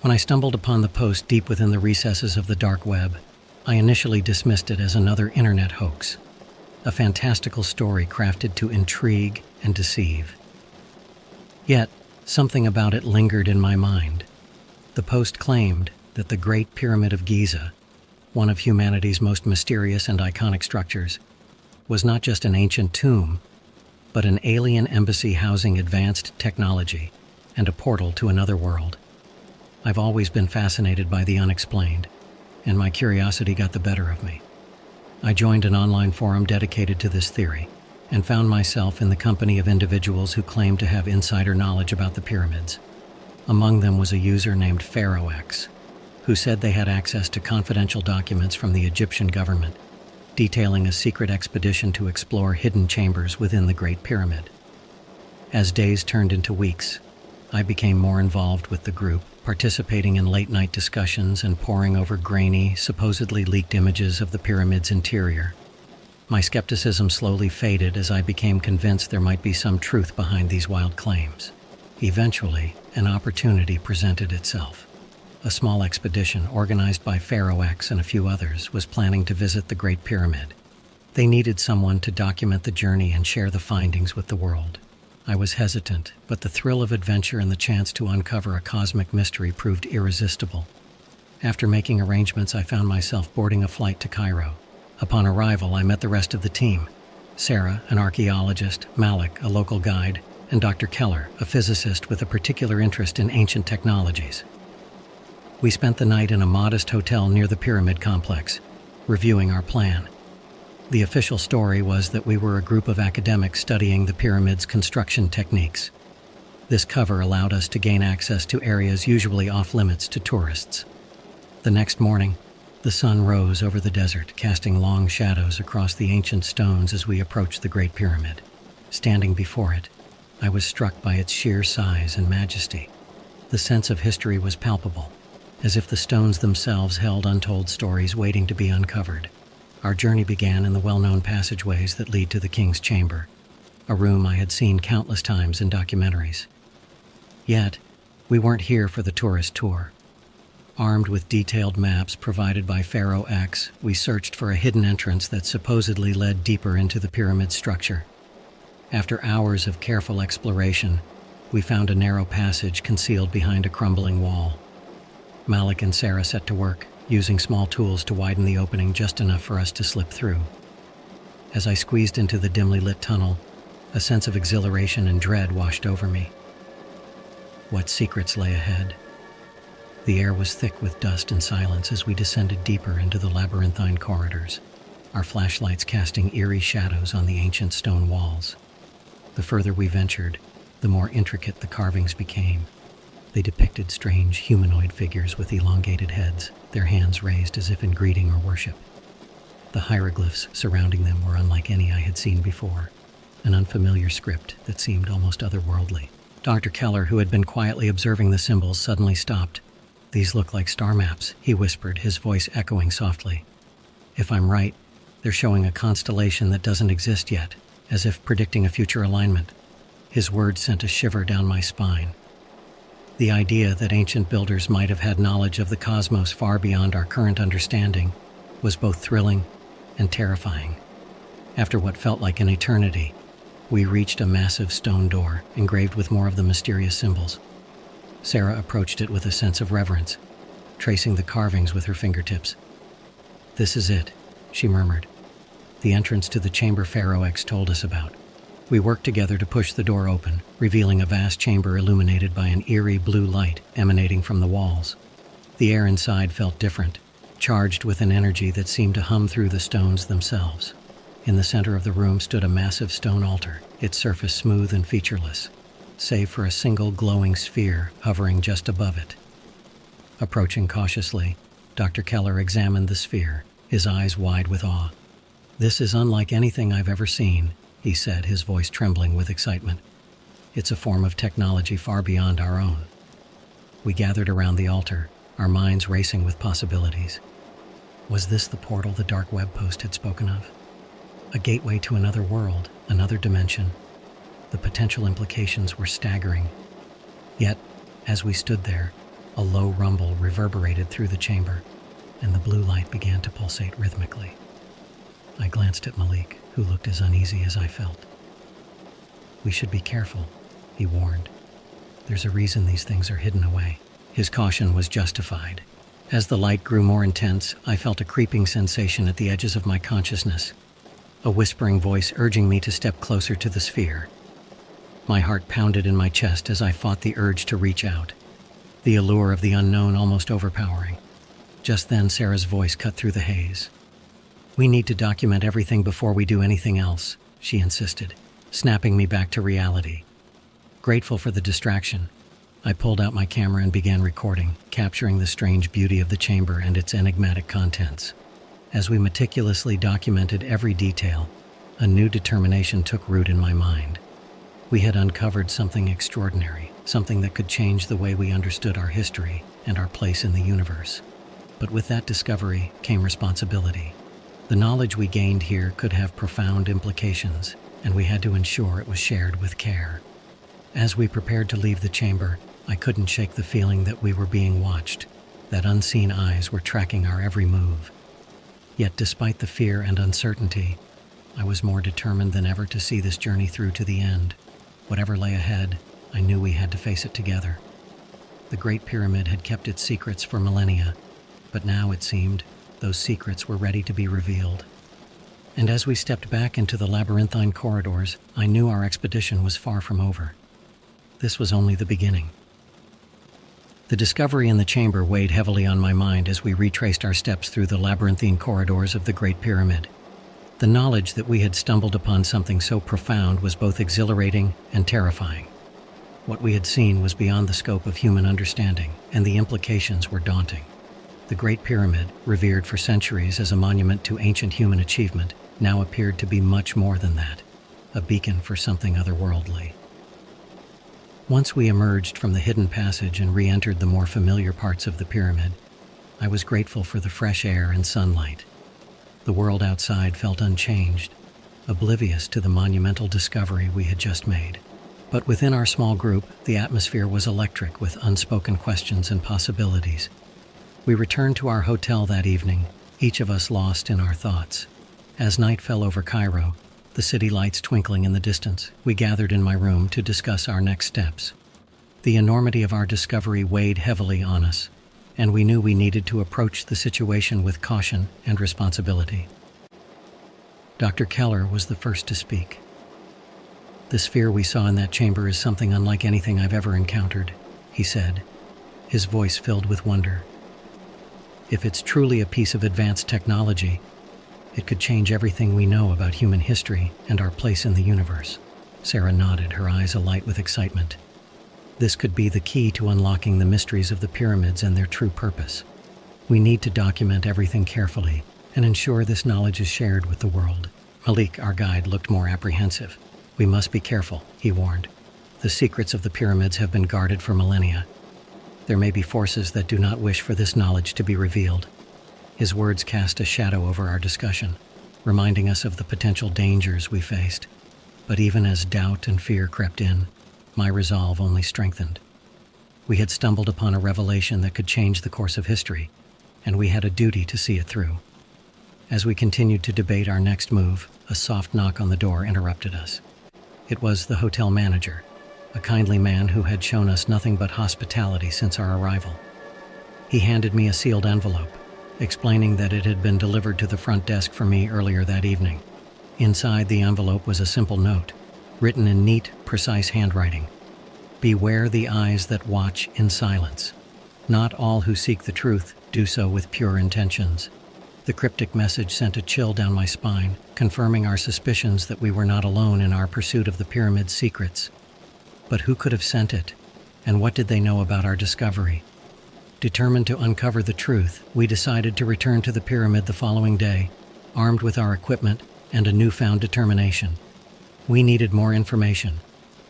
When I stumbled upon the post deep within the recesses of the dark web, I initially dismissed it as another internet hoax, a fantastical story crafted to intrigue and deceive. Yet, something about it lingered in my mind. The post claimed that the Great Pyramid of Giza, one of humanity's most mysterious and iconic structures, was not just an ancient tomb, but an alien embassy housing advanced technology and a portal to another world. I've always been fascinated by the unexplained, and my curiosity got the better of me. I joined an online forum dedicated to this theory and found myself in the company of individuals who claimed to have insider knowledge about the pyramids. Among them was a user named Pharaoh X, who said they had access to confidential documents from the Egyptian government, detailing a secret expedition to explore hidden chambers within the Great Pyramid. As days turned into weeks, I became more involved with the group, participating in late-night discussions and poring over grainy, supposedly leaked images of the pyramid's interior. My skepticism slowly faded as I became convinced there might be some truth behind these wild claims. Eventually, an opportunity presented itself. A small expedition organized by Pharaoh X and a few others was planning to visit the Great Pyramid. They needed someone to document the journey and share the findings with the world. I was hesitant, but the thrill of adventure and the chance to uncover a cosmic mystery proved irresistible. After making arrangements, I found myself boarding a flight to Cairo. Upon arrival, I met the rest of the team: Sarah, an archaeologist; Malik, a local guide; and Dr. Keller, a physicist with a particular interest in ancient technologies. We spent the night in a modest hotel near the pyramid complex, reviewing our plan. The official story was that we were a group of academics studying the pyramid's construction techniques. This cover allowed us to gain access to areas usually off-limits to tourists. The next morning, the sun rose over the desert, casting long shadows across the ancient stones as we approached the Great Pyramid. Standing before it, I was struck by its sheer size and majesty. The sense of history was palpable, as if the stones themselves held untold stories waiting to be uncovered. Our journey began in the well-known passageways that lead to the King's Chamber, a room I had seen countless times in documentaries. Yet, we weren't here for the tourist tour. Armed with detailed maps provided by Pharaoh X, we searched for a hidden entrance that supposedly led deeper into the pyramid's structure. After hours of careful exploration, we found a narrow passage concealed behind a crumbling wall. Malik and Sarah set to work, using small tools to widen the opening just enough for us to slip through. As I squeezed into the dimly lit tunnel, a sense of exhilaration and dread washed over me. What secrets lay ahead? The air was thick with dust and silence as we descended deeper into the labyrinthine corridors, our flashlights casting eerie shadows on the ancient stone walls. The further we ventured, the more intricate the carvings became. They depicted strange humanoid figures with elongated heads, their hands raised as if in greeting or worship. The hieroglyphs surrounding them were unlike any I had seen before, an unfamiliar script that seemed almost otherworldly. Dr. Keller, who had been quietly observing the symbols, suddenly stopped. "These look like star maps," he whispered, his voice echoing softly. "If I'm right, they're showing a constellation that doesn't exist yet, as if predicting a future alignment." His words sent a shiver down my spine. The idea that ancient builders might have had knowledge of the cosmos far beyond our current understanding was both thrilling and terrifying. After what felt like an eternity, we reached a massive stone door, engraved with more of the mysterious symbols. Sarah approached it with a sense of reverence, tracing the carvings with her fingertips. "This is it," she murmured. "The entrance to the chamber Pharaoh X told us about." We worked together to push the door open, revealing a vast chamber illuminated by an eerie blue light emanating from the walls. The air inside felt different, charged with an energy that seemed to hum through the stones themselves. In the center of the room stood a massive stone altar, its surface smooth and featureless, save for a single glowing sphere hovering just above it. Approaching cautiously, Dr. Keller examined the sphere, his eyes wide with awe. "This is unlike anything I've ever seen," he said, his voice trembling with excitement. "It's a form of technology far beyond our own." We gathered around the altar, our minds racing with possibilities. Was this the portal the dark web post had spoken of? A gateway to another world, another dimension? The potential implications were staggering. Yet, as we stood there, A low rumble reverberated through the chamber, and the blue light began to pulsate rhythmically. I glanced at Malik, who looked as uneasy as I felt. "We should be careful," he warned. "There's a reason these things are hidden away." His caution was justified. As the light grew more intense, I felt a creeping sensation at the edges of my consciousness, a whispering voice urging me to step closer to the sphere. My heart pounded in my chest as I fought the urge to reach out, the allure of the unknown almost overpowering. Just then, Sarah's voice cut through the haze. "We need to document everything before we do anything else," she insisted, snapping me back to reality. Grateful for the distraction, I pulled out my camera and began recording, capturing the strange beauty of the chamber and its enigmatic contents. As we meticulously documented every detail, a new determination took root in my mind. We had uncovered something extraordinary, something that could change the way we understood our history and our place in the universe. But with that discovery came responsibility. The knowledge we gained here could have profound implications, and we had to ensure it was shared with care. As we prepared to leave the chamber, I couldn't shake the feeling that we were being watched, that unseen eyes were tracking our every move. Yet despite the fear and uncertainty, I was more determined than ever to see this journey through to the end. Whatever lay ahead, I knew we had to face it together. The Great Pyramid had kept its secrets for millennia, but now it seemed those secrets were ready to be revealed. And as we stepped back into the labyrinthine corridors, I knew our expedition was far from over. This was only the beginning. The discovery in the chamber weighed heavily on my mind as we retraced our steps through the labyrinthine corridors of the Great Pyramid. The knowledge that we had stumbled upon something so profound was both exhilarating and terrifying. What we had seen was beyond the scope of human understanding, and the implications were daunting. The Great Pyramid, revered for centuries as a monument to ancient human achievement, now appeared to be much more than that, a beacon for something otherworldly. Once we emerged from the hidden passage and re-entered the more familiar parts of the pyramid, I was grateful for the fresh air and sunlight. The world outside felt unchanged, oblivious to the monumental discovery we had just made. But within our small group, the atmosphere was electric with unspoken questions and possibilities. We returned to our hotel that evening, each of us lost in our thoughts. As night fell over Cairo, the city lights twinkling in the distance, we gathered in my room to discuss our next steps. The enormity of our discovery weighed heavily on us, and we knew we needed to approach the situation with caution and responsibility. Dr. Keller was the first to speak. "The sphere we saw in that chamber is something unlike anything I've ever encountered," he said, his voice filled with wonder. "If it's truly a piece of advanced technology, it could change everything we know about human history and our place in the universe." Sarah nodded, her eyes alight with excitement. "This could be the key to unlocking the mysteries of the pyramids and their true purpose. We need to document everything carefully and ensure this knowledge is shared with the world." Malik, our guide, looked more apprehensive. "We must be careful," he warned. "The secrets of the pyramids have been guarded for millennia. There may be forces that do not wish for this knowledge to be revealed." His words cast a shadow over our discussion, reminding us of the potential dangers we faced. But even as doubt and fear crept in, my resolve only strengthened. We had stumbled upon a revelation that could change the course of history, and we had a duty to see it through. As we continued to debate our next move, a soft knock on the door interrupted us. It was the hotel manager, a kindly man who had shown us nothing but hospitality since our arrival. He handed me a sealed envelope, explaining that it had been delivered to the front desk for me earlier that evening. Inside the envelope was a simple note, written in neat, precise handwriting. "Beware the eyes that watch in silence. Not all who seek the truth do so with pure intentions." The cryptic message sent a chill down my spine, confirming our suspicions that we were not alone in our pursuit of the pyramid's secrets. But who could have sent it, and what did they know about our discovery? Determined to uncover the truth, we decided to return to the pyramid the following day, armed with our equipment and a newfound determination. We needed more information,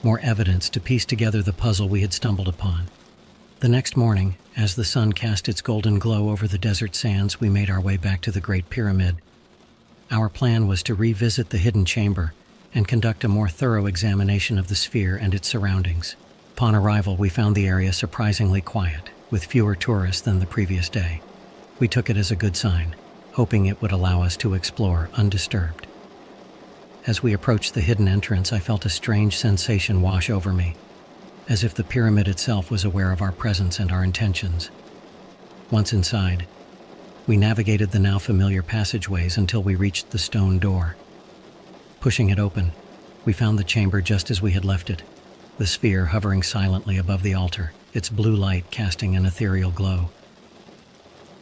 more evidence to piece together the puzzle we had stumbled upon. The next morning, as the sun cast its golden glow over the desert sands, we made our way back to the Great Pyramid. Our plan was to revisit the hidden chamber and conduct a more thorough examination of the sphere and its surroundings. Upon arrival, we found the area surprisingly quiet, with fewer tourists than the previous day. We took it as a good sign, hoping it would allow us to explore undisturbed. As we approached the hidden entrance, I felt a strange sensation wash over me, as if the pyramid itself was aware of our presence and our intentions. Once inside, we navigated the now familiar passageways until we reached the stone door. Pushing it open, we found the chamber just as we had left it, the sphere hovering silently above the altar, its blue light casting an ethereal glow.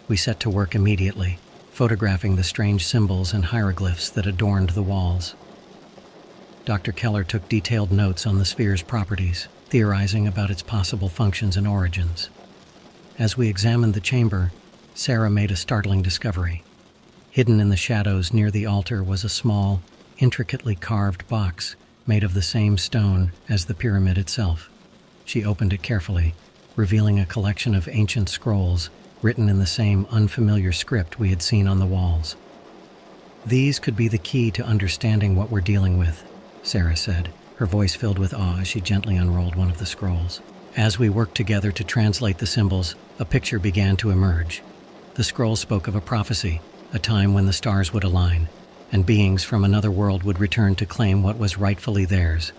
We set to work immediately, photographing the strange symbols and hieroglyphs that adorned the walls. Dr. Keller took detailed notes on the sphere's properties, theorizing about its possible functions and origins. As we examined the chamber, Sarah made a startling discovery. Hidden in the shadows near the altar was a small, intricately carved box made of the same stone as the pyramid itself. She opened it carefully, revealing a collection of ancient scrolls written in the same unfamiliar script we had seen on the walls. "These could be the key to understanding what we're dealing with," Sarah said, her voice filled with awe as she gently unrolled one of the scrolls. As we worked together to translate the symbols, a picture began to emerge. The scroll spoke of a prophecy, a time when the stars would align, and beings from another world would return to claim what was rightfully theirs.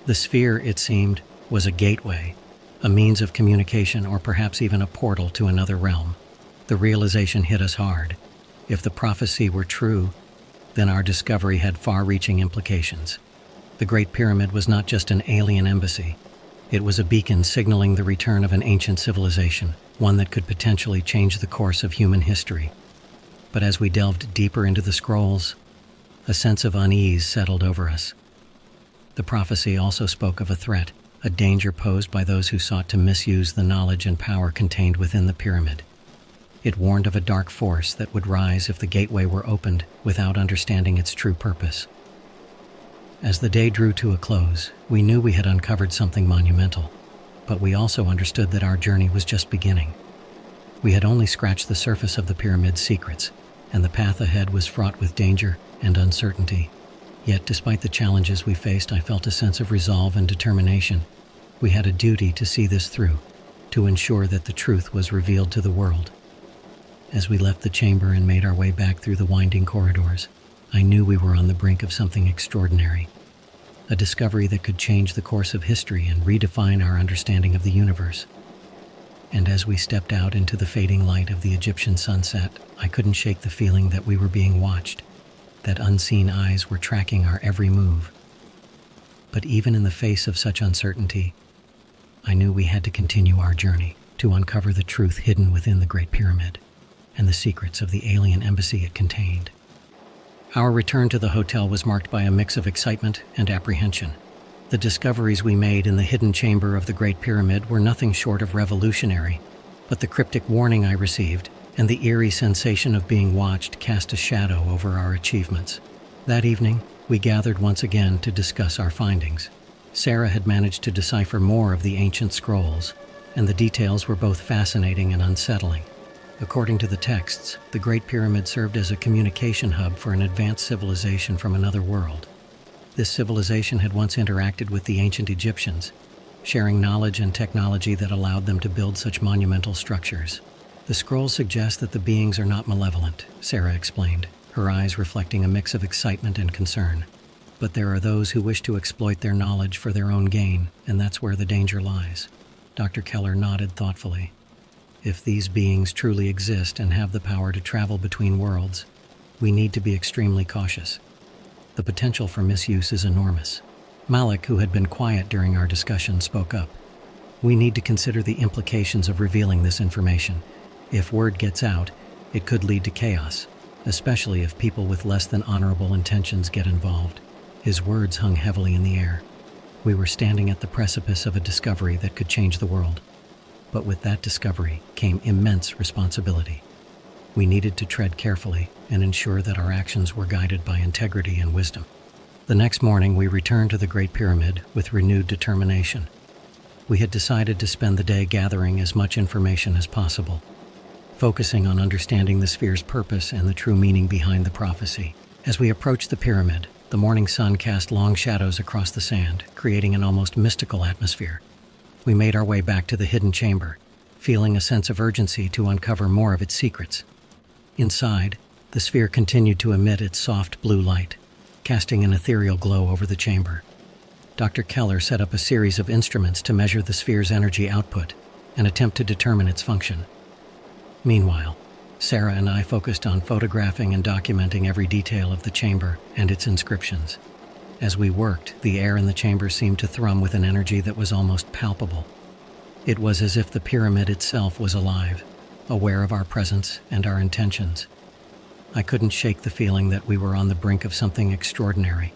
The sphere, it seemed, was a gateway, a means of communication, or perhaps even a portal to another realm. The realization hit us hard. If the prophecy were true, then our discovery had far-reaching implications. The Great Pyramid was not just an alien embassy. It was a beacon signaling the return of an ancient civilization, one that could potentially change the course of human history. But as we delved deeper into the scrolls, a sense of unease settled over us. The prophecy also spoke of a threat, a danger posed by those who sought to misuse the knowledge and power contained within the pyramid. It warned of a dark force that would rise if the gateway were opened without understanding its true purpose. As the day drew to a close, we knew we had uncovered something monumental, but we also understood that our journey was just beginning. We had only scratched the surface of the pyramid's secrets, and the path ahead was fraught with danger and uncertainty. Yet, despite the challenges we faced, I felt a sense of resolve and determination. We had a duty to see this through, to ensure that the truth was revealed to the world. As we left the chamber and made our way back through the winding corridors, I knew we were on the brink of something extraordinary, a discovery that could change the course of history and redefine our understanding of the universe. And as we stepped out into the fading light of the Egyptian sunset, I couldn't shake the feeling that we were being watched, that unseen eyes were tracking our every move. But even in the face of such uncertainty, I knew we had to continue our journey to uncover the truth hidden within the Great Pyramid and the secrets of the alien embassy it contained. Our return to the hotel was marked by a mix of excitement and apprehension. The discoveries we made in the hidden chamber of the Great Pyramid were nothing short of revolutionary, but the cryptic warning I received and the eerie sensation of being watched cast a shadow over our achievements. That evening, we gathered once again to discuss our findings. Sarah had managed to decipher more of the ancient scrolls, and the details were both fascinating and unsettling. According to the texts, the Great Pyramid served as a communication hub for an advanced civilization from another world. This civilization had once interacted with the ancient Egyptians, sharing knowledge and technology that allowed them to build such monumental structures. The scrolls suggest that the beings are not malevolent, Sarah explained, her eyes reflecting a mix of excitement and concern. But there are those who wish to exploit their knowledge for their own gain, and that's where the danger lies. Dr. Keller nodded thoughtfully. If these beings truly exist and have the power to travel between worlds, we need to be extremely cautious. The potential for misuse is enormous. Malik, who had been quiet during our discussion, spoke up. We need to consider the implications of revealing this information. If word gets out, it could lead to chaos, especially if people with less than honorable intentions get involved. His words hung heavily in the air. We were standing at the precipice of a discovery that could change the world. But with that discovery came immense responsibility. We needed to tread carefully and ensure that our actions were guided by integrity and wisdom. The next morning, we returned to the Great Pyramid with renewed determination. We had decided to spend the day gathering as much information as possible, focusing on understanding the sphere's purpose and the true meaning behind the prophecy. As we approached the pyramid, the morning sun cast long shadows across the sand, creating an almost mystical atmosphere. We made our way back to the hidden chamber, feeling a sense of urgency to uncover more of its secrets. Inside, the sphere continued to emit its soft blue light, casting an ethereal glow over the chamber. Dr. Keller set up a series of instruments to measure the sphere's energy output and attempt to determine its function. Meanwhile, Sarah and I focused on photographing and documenting every detail of the chamber and its inscriptions. As we worked, the air in the chamber seemed to thrum with an energy that was almost palpable. It was as if the pyramid itself was alive, aware of our presence and our intentions. I couldn't shake the feeling that we were on the brink of something extraordinary,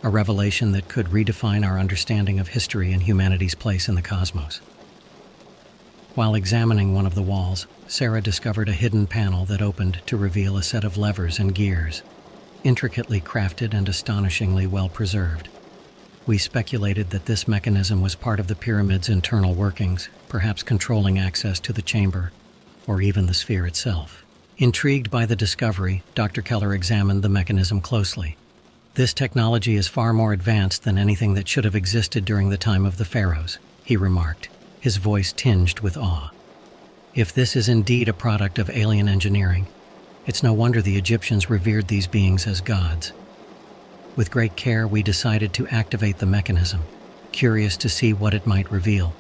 a revelation that could redefine our understanding of history and humanity's place in the cosmos. While examining one of the walls, Sarah discovered a hidden panel that opened to reveal a set of levers and gears, intricately crafted and astonishingly well preserved. We speculated that this mechanism was part of the pyramid's internal workings, perhaps controlling access to the chamber, or even the sphere itself. Intrigued by the discovery, Dr. Keller examined the mechanism closely. "This technology is far more advanced than anything that should have existed during the time of the pharaohs," he remarked, his voice tinged with awe. "If this is indeed a product of alien engineering, it's no wonder the Egyptians revered these beings as gods." With great care, we decided to activate the mechanism, curious to see what it might reveal.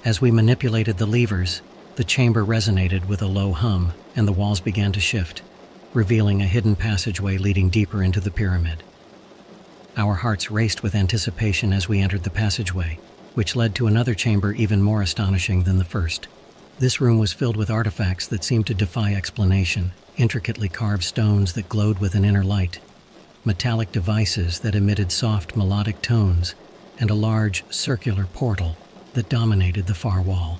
As we manipulated the levers, the chamber resonated with a low hum, and the walls began to shift, revealing a hidden passageway leading deeper into the pyramid. Our hearts raced with anticipation as we entered the passageway, which led to another chamber even more astonishing than the first. This room was filled with artifacts that seemed to defy explanation, intricately carved stones that glowed with an inner light, metallic devices that emitted soft melodic tones, and a large, circular portal that dominated the far wall.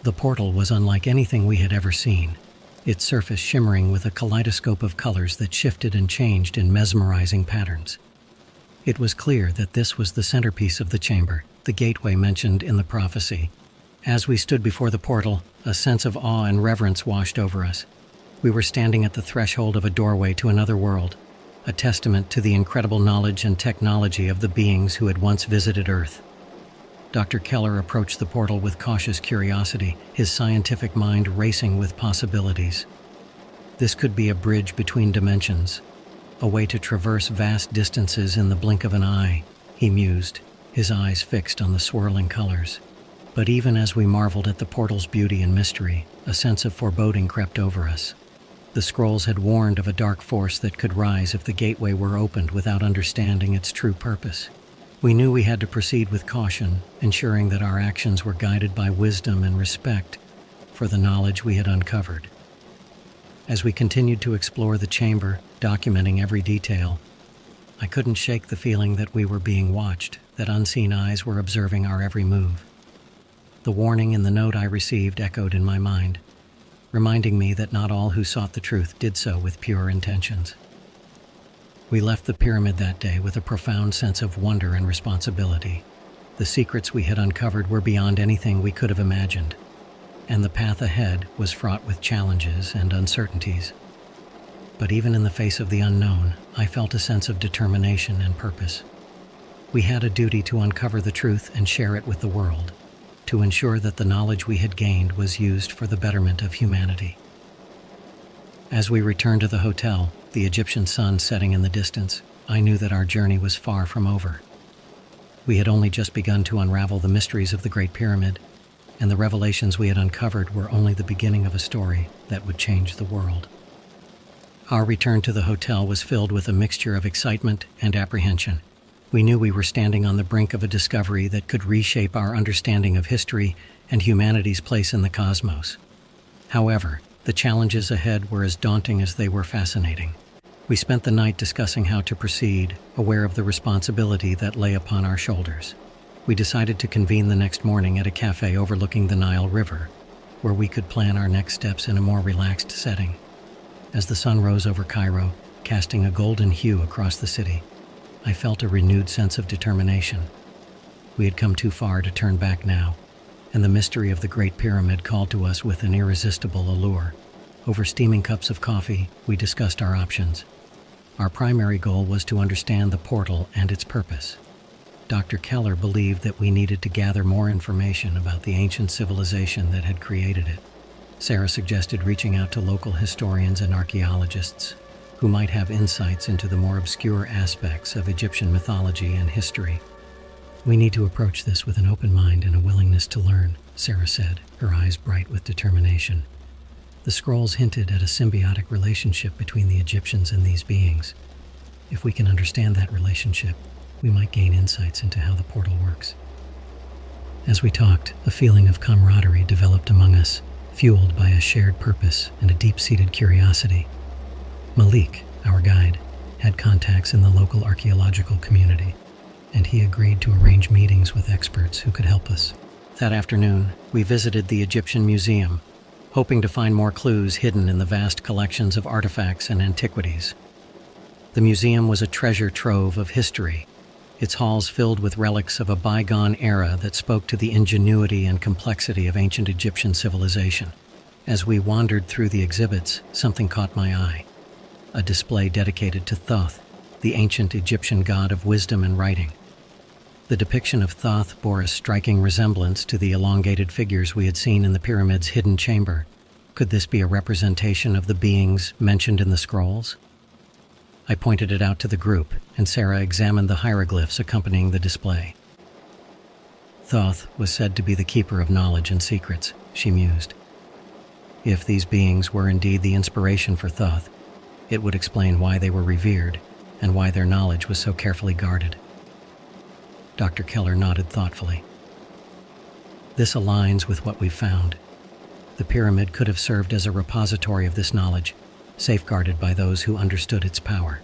The portal was unlike anything we had ever seen, its surface shimmering with a kaleidoscope of colors that shifted and changed in mesmerizing patterns. It was clear that this was the centerpiece of the chamber, the gateway mentioned in the prophecy. As we stood before the portal, a sense of awe and reverence washed over us. We were standing at the threshold of a doorway to another world, a testament to the incredible knowledge and technology of the beings who had once visited Earth. Dr. Keller approached the portal with cautious curiosity, his scientific mind racing with possibilities. This could be a bridge between dimensions, a way to traverse vast distances in the blink of an eye, he mused, his eyes fixed on the swirling colors. But even as we marveled at the portal's beauty and mystery, a sense of foreboding crept over us. The scrolls had warned of a dark force that could rise if the gateway were opened without understanding its true purpose. We knew we had to proceed with caution, ensuring that our actions were guided by wisdom and respect for the knowledge we had uncovered. As we continued to explore the chamber, documenting every detail, I couldn't shake the feeling that we were being watched, that unseen eyes were observing our every move. The warning in the note I received echoed in my mind, reminding me that not all who sought the truth did so with pure intentions. We left the pyramid that day with a profound sense of wonder and responsibility. The secrets we had uncovered were beyond anything we could have imagined, and the path ahead was fraught with challenges and uncertainties. But even in the face of the unknown, I felt a sense of determination and purpose. We had a duty to uncover the truth and share it with the world, to ensure that the knowledge we had gained was used for the betterment of humanity. As we returned to the hotel, the Egyptian sun setting in the distance, I knew that our journey was far from over. We had only just begun to unravel the mysteries of the Great Pyramid, and the revelations we had uncovered were only the beginning of a story that would change the world. Our return to the hotel was filled with a mixture of excitement and apprehension. We knew we were standing on the brink of a discovery that could reshape our understanding of history and humanity's place in the cosmos. However, the challenges ahead were as daunting as they were fascinating. We spent the night discussing how to proceed, aware of the responsibility that lay upon our shoulders. We decided to convene the next morning at a cafe overlooking the Nile River, where we could plan our next steps in a more relaxed setting. As the sun rose over Cairo, casting a golden hue across the city, I felt a renewed sense of determination. We had come too far to turn back now, and the mystery of the Great Pyramid called to us with an irresistible allure. Over steaming cups of coffee, we discussed our options. Our primary goal was to understand the portal and its purpose. Dr. Keller believed that we needed to gather more information about the ancient civilization that had created it. Sarah suggested reaching out to local historians and archaeologists who might have insights into the more obscure aspects of Egyptian mythology and history. "We need to approach this with an open mind and a willingness to learn," Sarah said, her eyes bright with determination. The scrolls hinted at a symbiotic relationship between the Egyptians and these beings. If we can understand that relationship, we might gain insights into how the portal works. As we talked, a feeling of camaraderie developed among us, fueled by a shared purpose and a deep-seated curiosity. Malik, our guide, had contacts in the local archaeological community, and he agreed to arrange meetings with experts who could help us. That afternoon, we visited the Egyptian Museum, hoping to find more clues hidden in the vast collections of artifacts and antiquities. The museum was a treasure trove of history, its halls filled with relics of a bygone era that spoke to the ingenuity and complexity of ancient Egyptian civilization. As we wandered through the exhibits, something caught my eye: a display dedicated to Thoth, the ancient Egyptian god of wisdom and writing. The depiction of Thoth bore a striking resemblance to the elongated figures we had seen in the pyramid's hidden chamber. Could this be a representation of the beings mentioned in the scrolls? I pointed it out to the group, and Sarah examined the hieroglyphs accompanying the display. Thoth was said to be the keeper of knowledge and secrets, she mused. If these beings were indeed the inspiration for Thoth, it would explain why they were revered and why their knowledge was so carefully guarded. Dr. Keller nodded thoughtfully. This aligns with what we've found. The pyramid could have served as a repository of this knowledge, safeguarded by those who understood its power.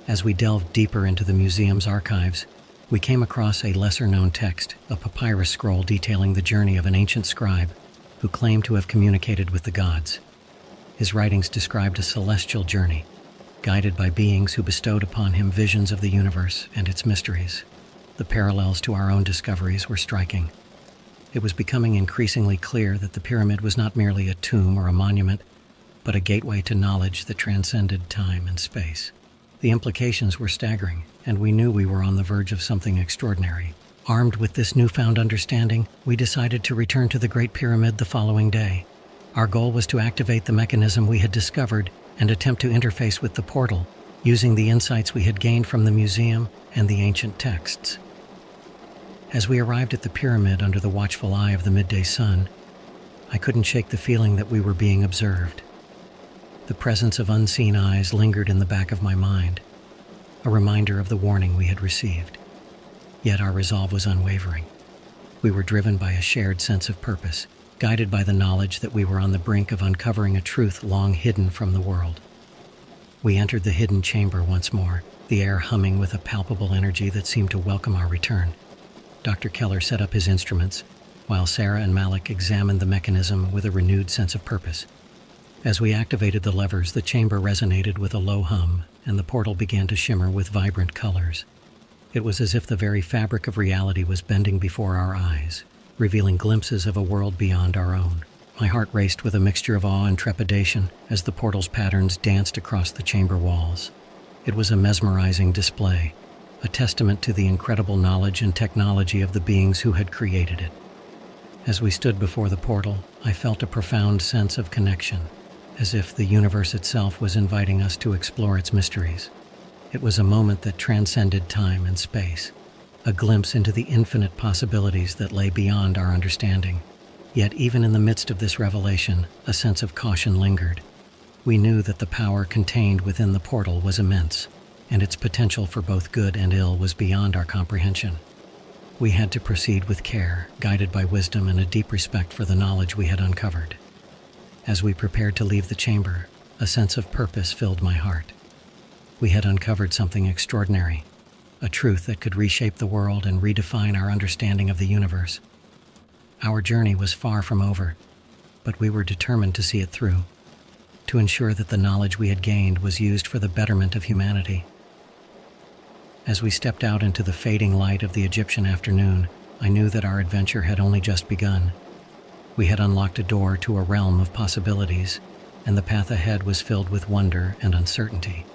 As we delved deeper into the museum's archives, we came across a lesser-known text, a papyrus scroll detailing the journey of an ancient scribe who claimed to have communicated with the gods. His writings described a celestial journey, guided by beings who bestowed upon him visions of the universe and its mysteries. The parallels to our own discoveries were striking. It was becoming increasingly clear that the pyramid was not merely a tomb or a monument, but a gateway to knowledge that transcended time and space. The implications were staggering, and we knew we were on the verge of something extraordinary. Armed with this newfound understanding, we decided to return to the Great Pyramid the following day. Our goal was to activate the mechanism we had discovered and attempt to interface with the portal, using the insights we had gained from the museum and the ancient texts. As we arrived at the pyramid under the watchful eye of the midday sun, I couldn't shake the feeling that we were being observed. The presence of unseen eyes lingered in the back of my mind, a reminder of the warning we had received. Yet our resolve was unwavering. We were driven by a shared sense of purpose, guided by the knowledge that we were on the brink of uncovering a truth long hidden from the world. We entered the hidden chamber once more, the air humming with a palpable energy that seemed to welcome our return. Dr. Keller set up his instruments, while Sarah and Malik examined the mechanism with a renewed sense of purpose. As we activated the levers, the chamber resonated with a low hum, and the portal began to shimmer with vibrant colors. It was as if the very fabric of reality was bending before our eyes, revealing glimpses of a world beyond our own. My heart raced with a mixture of awe and trepidation as the portal's patterns danced across the chamber walls. It was a mesmerizing display, a testament to the incredible knowledge and technology of the beings who had created it. As we stood before the portal, I felt a profound sense of connection, as if the universe itself was inviting us to explore its mysteries. It was a moment that transcended time and space, a glimpse into the infinite possibilities that lay beyond our understanding. Yet even in the midst of this revelation, a sense of caution lingered. We knew that the power contained within the portal was immense, and its potential for both good and ill was beyond our comprehension. We had to proceed with care, guided by wisdom and a deep respect for the knowledge we had uncovered. As we prepared to leave the chamber, a sense of purpose filled my heart. We had uncovered something extraordinary, a truth that could reshape the world and redefine our understanding of the universe. Our journey was far from over, but we were determined to see it through, to ensure that the knowledge we had gained was used for the betterment of humanity. As we stepped out into the fading light of the Egyptian afternoon, I knew that our adventure had only just begun. We had unlocked a door to a realm of possibilities, and the path ahead was filled with wonder and uncertainty.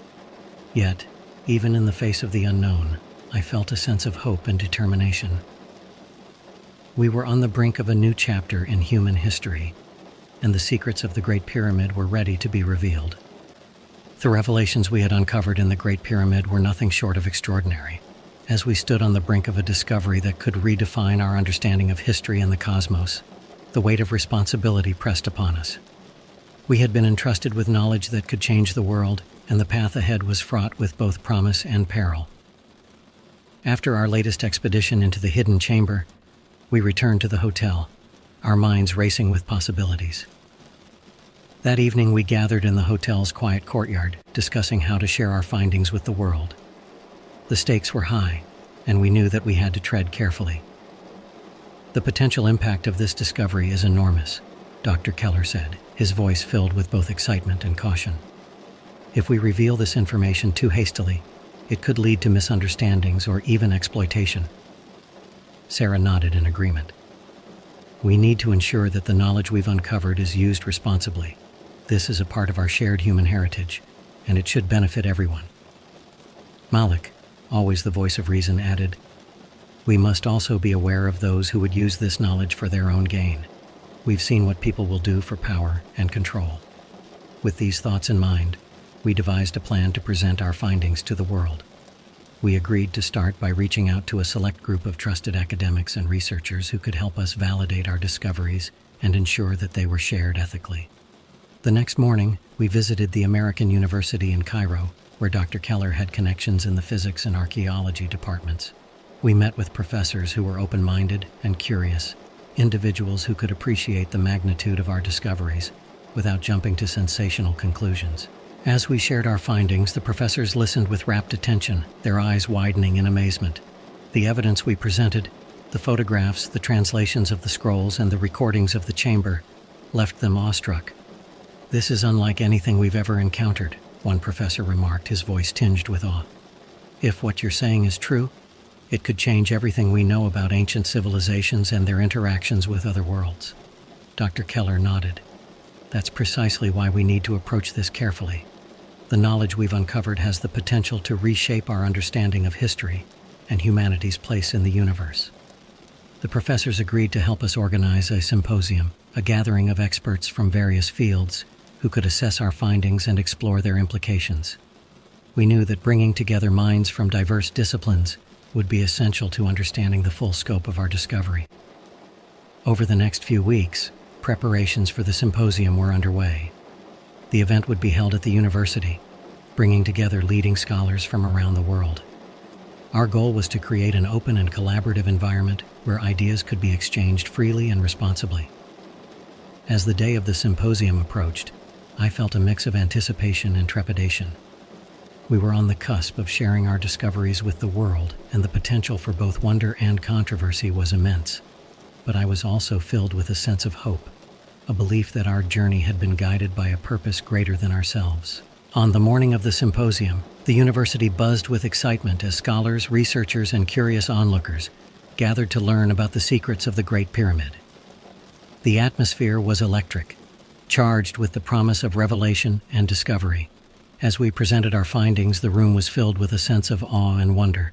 Yet, even in the face of the unknown, I felt a sense of hope and determination. We were on the brink of a new chapter in human history, and the secrets of the Great Pyramid were ready to be revealed. The revelations we had uncovered in the Great Pyramid were nothing short of extraordinary, as we stood on the brink of a discovery that could redefine our understanding of history and the cosmos. The weight of responsibility pressed upon us. We had been entrusted with knowledge that could change the world, and the path ahead was fraught with both promise and peril. After our latest expedition into the hidden chamber, we returned to the hotel, our minds racing with possibilities. That evening we gathered in the hotel's quiet courtyard, discussing how to share our findings with the world. The stakes were high, and we knew that we had to tread carefully. The potential impact of this discovery is enormous, Dr. Keller said, his voice filled with both excitement and caution. If we reveal this information too hastily, it could lead to misunderstandings or even exploitation. Sarah nodded in agreement. We need to ensure that the knowledge we've uncovered is used responsibly. This is a part of our shared human heritage, and it should benefit everyone. Malik, always the voice of reason, added, we must also be aware of those who would use this knowledge for their own gain. We've seen what people will do for power and control. With these thoughts in mind, we devised a plan to present our findings to the world. We agreed to start by reaching out to a select group of trusted academics and researchers who could help us validate our discoveries and ensure that they were shared ethically. The next morning, we visited the American University in Cairo, where Dr. Keller had connections in the physics and archaeology departments. We met with professors who were open-minded and curious, individuals who could appreciate the magnitude of our discoveries without jumping to sensational conclusions. As we shared our findings, the professors listened with rapt attention, their eyes widening in amazement. The evidence we presented, the photographs, the translations of the scrolls, and the recordings of the chamber, left them awestruck. This is unlike anything we've ever encountered, one professor remarked, his voice tinged with awe. If what you're saying is true, it could change everything we know about ancient civilizations and their interactions with other worlds. Dr. Keller nodded. That's precisely why we need to approach this carefully. The knowledge we've uncovered has the potential to reshape our understanding of history and humanity's place in the universe. The professors agreed to help us organize a symposium, a gathering of experts from various fields who could assess our findings and explore their implications. We knew that bringing together minds from diverse disciplines would be essential to understanding the full scope of our discovery. Over the next few weeks, preparations for the symposium were underway. The event would be held at the university, bringing together leading scholars from around the world. Our goal was to create an open and collaborative environment where ideas could be exchanged freely and responsibly. As the day of the symposium approached, I felt a mix of anticipation and trepidation. We were on the cusp of sharing our discoveries with the world, and the potential for both wonder and controversy was immense. But I was also filled with a sense of hope, a belief that our journey had been guided by a purpose greater than ourselves. On the morning of the symposium, the university buzzed with excitement as scholars, researchers, and curious onlookers gathered to learn about the secrets of the Great Pyramid. The atmosphere was electric, charged with the promise of revelation and discovery. As we presented our findings, the room was filled with a sense of awe and wonder.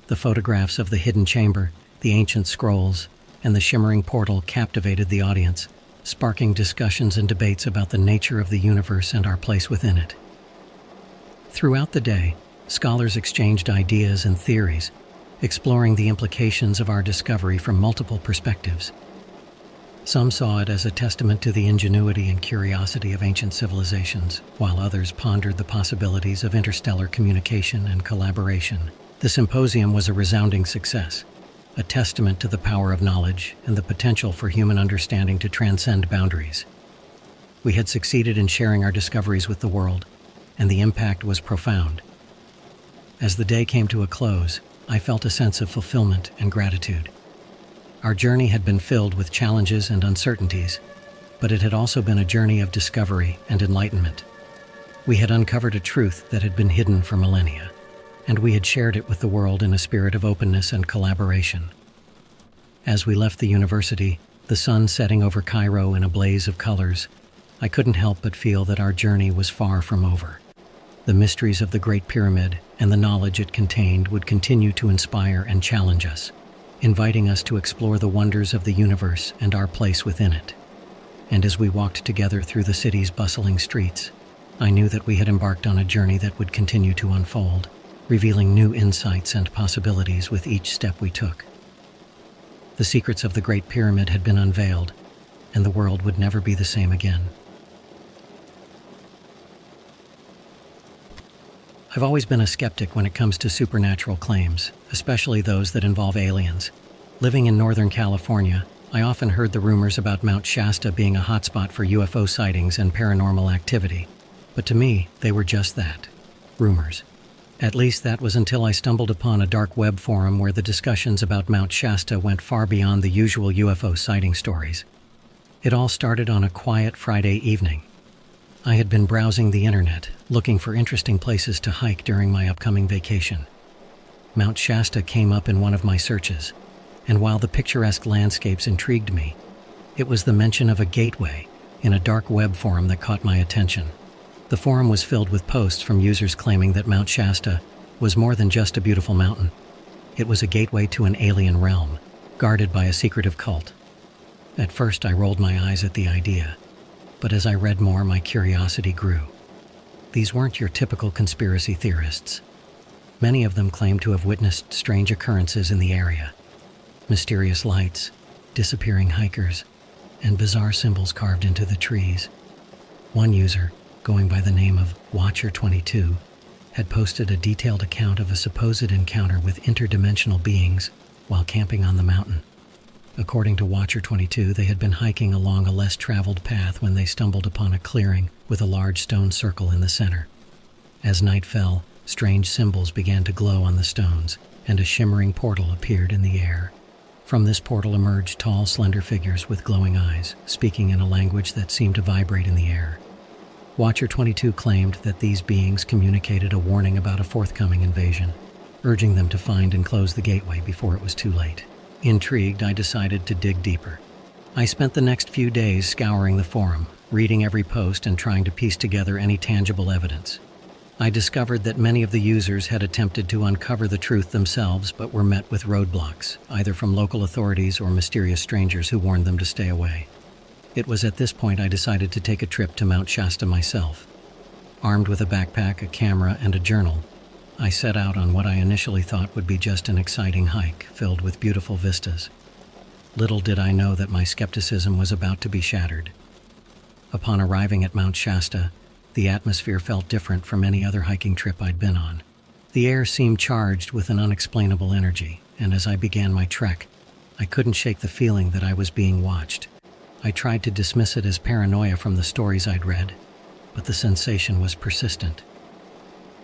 The photographs of the hidden chamber, the ancient scrolls, and the shimmering portal captivated the audience, sparking discussions and debates about the nature of the universe and our place within it. Throughout the day, scholars exchanged ideas and theories, exploring the implications of our discovery from multiple perspectives. Some saw it as a testament to the ingenuity and curiosity of ancient civilizations, while others pondered the possibilities of interstellar communication and collaboration. The symposium was a resounding success, a testament to the power of knowledge and the potential for human understanding to transcend boundaries. We had succeeded in sharing our discoveries with the world, and the impact was profound. As the day came to a close, I felt a sense of fulfillment and gratitude. Our journey had been filled with challenges and uncertainties, but it had also been a journey of discovery and enlightenment. We had uncovered a truth that had been hidden for millennia, and we had shared it with the world in a spirit of openness and collaboration. As we left the university, the sun setting over Cairo in a blaze of colors, I couldn't help but feel that our journey was far from over. The mysteries of the Great Pyramid and the knowledge it contained would continue to inspire and challenge us, inviting us to explore the wonders of the universe and our place within it. And as we walked together through the city's bustling streets, I knew that we had embarked on a journey that would continue to unfold, revealing new insights and possibilities with each step we took. The secrets of the Great Pyramid had been unveiled, and the world would never be the same again. I've always been a skeptic when it comes to supernatural claims, especially those that involve aliens. Living in Northern California, I often heard the rumors about Mount Shasta being a hotspot for UFO sightings and paranormal activity. But to me, they were just that, rumors. At least that was until I stumbled upon a dark web forum where the discussions about Mount Shasta went far beyond the usual UFO sighting stories. It all started on a quiet Friday evening. I had been browsing the internet, looking for interesting places to hike during my upcoming vacation. Mount Shasta came up in one of my searches, and while the picturesque landscapes intrigued me, it was the mention of a gateway in a dark web forum that caught my attention. The forum was filled with posts from users claiming that Mount Shasta was more than just a beautiful mountain. It was a gateway to an alien realm, guarded by a secretive cult. At first, I rolled my eyes at the idea, but as I read more, my curiosity grew. These weren't your typical conspiracy theorists. Many of them claimed to have witnessed strange occurrences in the area. Mysterious lights, disappearing hikers, and bizarre symbols carved into the trees. One user, going by the name of Watcher22, had posted a detailed account of a supposed encounter with interdimensional beings while camping on the mountain. According to Watcher22, they had been hiking along a less traveled path when they stumbled upon a clearing with a large stone circle in the center. As night fell, strange symbols began to glow on the stones, and a shimmering portal appeared in the air. From this portal emerged tall, slender figures with glowing eyes, speaking in a language that seemed to vibrate in the air. Watcher22 claimed that these beings communicated a warning about a forthcoming invasion, urging them to find and close the gateway before it was too late. Intrigued, I decided to dig deeper. I spent the next few days scouring the forum, reading every post and trying to piece together any tangible evidence. I discovered that many of the users had attempted to uncover the truth themselves but were met with roadblocks, either from local authorities or mysterious strangers who warned them to stay away. It was at this point I decided to take a trip to Mount Shasta myself. Armed with a backpack, a camera, and a journal, I set out on what I initially thought would be just an exciting hike filled with beautiful vistas. Little did I know that my skepticism was about to be shattered. Upon arriving at Mount Shasta, the atmosphere felt different from any other hiking trip I'd been on. The air seemed charged with an unexplainable energy, and as I began my trek, I couldn't shake the feeling that I was being watched. I tried to dismiss it as paranoia from the stories I'd read, but the sensation was persistent.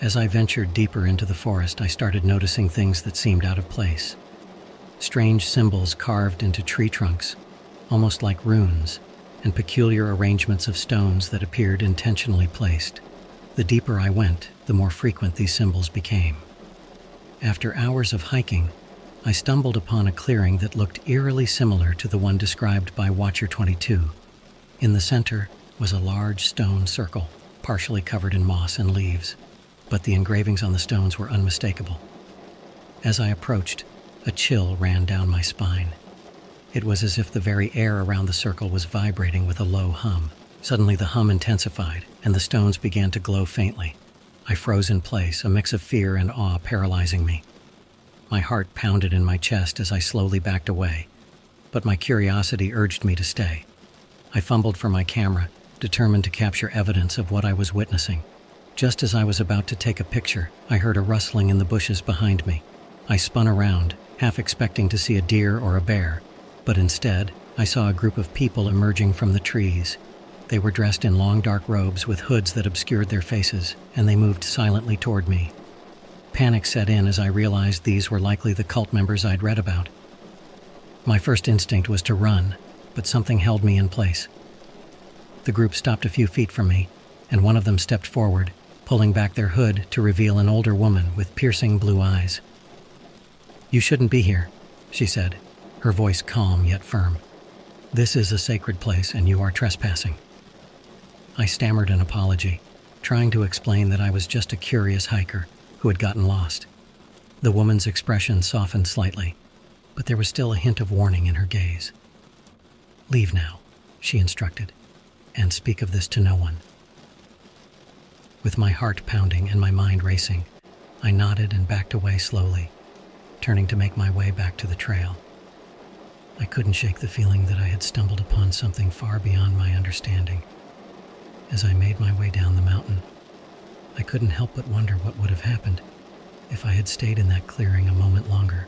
As I ventured deeper into the forest, I started noticing things that seemed out of place. Strange symbols carved into tree trunks, almost like runes, and peculiar arrangements of stones that appeared intentionally placed. The deeper I went, the more frequent these symbols became. After hours of hiking, I stumbled upon a clearing that looked eerily similar to the one described by Watcher22. In the center was a large stone circle, partially covered in moss and leaves, but the engravings on the stones were unmistakable. As I approached, a chill ran down my spine. It was as if the very air around the circle was vibrating with a low hum. Suddenly the hum intensified, and the stones began to glow faintly. I froze in place, a mix of fear and awe paralyzing me. My heart pounded in my chest as I slowly backed away, but my curiosity urged me to stay. I fumbled for my camera, determined to capture evidence of what I was witnessing. Just as I was about to take a picture, I heard a rustling in the bushes behind me. I spun around, half expecting to see a deer or a bear, but instead, I saw a group of people emerging from the trees. They were dressed in long dark robes with hoods that obscured their faces, and they moved silently toward me. Panic set in as I realized these were likely the cult members I'd read about. My first instinct was to run, but something held me in place. The group stopped a few feet from me, and one of them stepped forward, pulling back their hood to reveal an older woman with piercing blue eyes. "You shouldn't be here," she said, her voice calm yet firm. "This is a sacred place and you are trespassing." I stammered an apology, trying to explain that I was just a curious hiker who had gotten lost. The woman's expression softened slightly, but there was still a hint of warning in her gaze. "Leave now," she instructed, "and speak of this to no one." With my heart pounding and my mind racing, I nodded and backed away slowly, turning to make my way back to the trail. I couldn't shake the feeling that I had stumbled upon something far beyond my understanding. As I made my way down the mountain, I couldn't help but wonder what would have happened if I had stayed in that clearing a moment longer.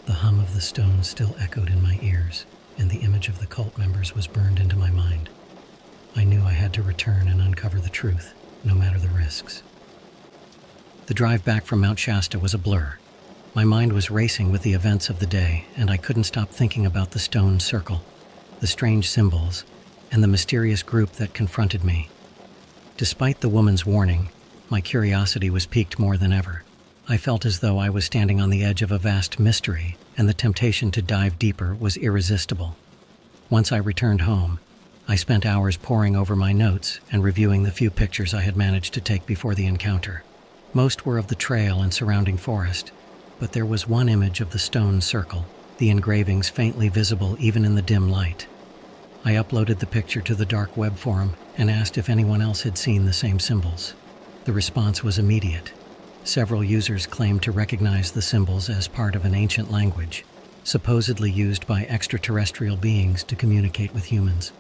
The hum of the stones still echoed in my ears, and the image of the cult members was burned into my mind. I knew I had to return and uncover the truth, no matter the risks. The drive back from Mount Shasta was a blur. My mind was racing with the events of the day, and I couldn't stop thinking about the stone circle, the strange symbols, and the mysterious group that confronted me. Despite the woman's warning, my curiosity was piqued more than ever. I felt as though I was standing on the edge of a vast mystery, and the temptation to dive deeper was irresistible. Once I returned home, I spent hours poring over my notes and reviewing the few pictures I had managed to take before the encounter. Most were of the trail and surrounding forest, but there was one image of the stone circle, the engravings faintly visible even in the dim light. I uploaded the picture to the dark web forum and asked if anyone else had seen the same symbols. The response was immediate. Several users claimed to recognize the symbols as part of an ancient language, supposedly used by extraterrestrial beings to communicate with humans.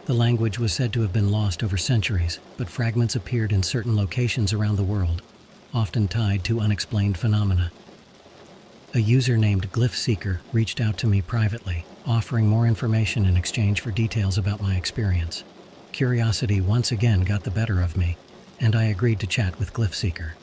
The language was said to have been lost over centuries, but fragments appeared in certain locations around the world, often tied to unexplained phenomena. A user named Glyph Seeker reached out to me privately, offering more information in exchange for details about my experience. Curiosity once again got the better of me, and I agreed to chat with Glyph Seeker.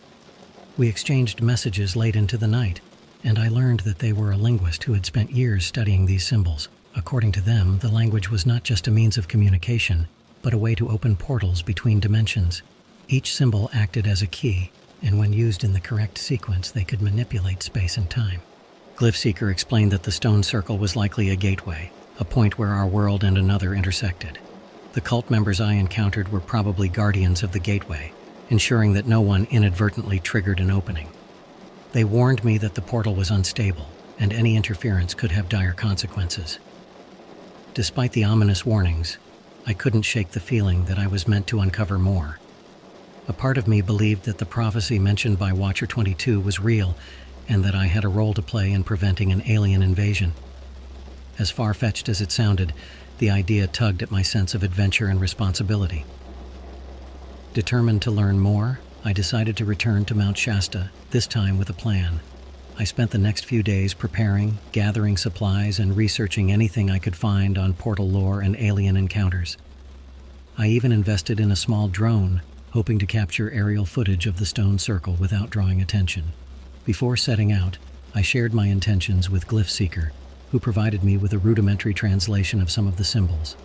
We exchanged messages late into the night, and I learned that they were a linguist who had spent years studying these symbols. According to them, the language was not just a means of communication, but a way to open portals between dimensions. Each symbol acted as a key, and when used in the correct sequence, they could manipulate space and time. Glyph Seeker explained that the stone circle was likely a gateway, a point where our world and another intersected. The cult members I encountered were probably guardians of the gateway, ensuring that no one inadvertently triggered an opening. They warned me that the portal was unstable, and any interference could have dire consequences. Despite the ominous warnings, I couldn't shake the feeling that I was meant to uncover more. A part of me believed that the prophecy mentioned by Watcher 22 was real, and that I had a role to play in preventing an alien invasion. As far-fetched as it sounded, the idea tugged at my sense of adventure and responsibility. Determined to learn more, I decided to return to Mount Shasta, this time with a plan. I spent the next few days preparing, gathering supplies, and researching anything I could find on portal lore and alien encounters. I even invested in a small drone, hoping to capture aerial footage of the stone circle without drawing attention. Before setting out, I shared my intentions with Glyph Seeker, who provided me with a rudimentary translation of some of the symbols.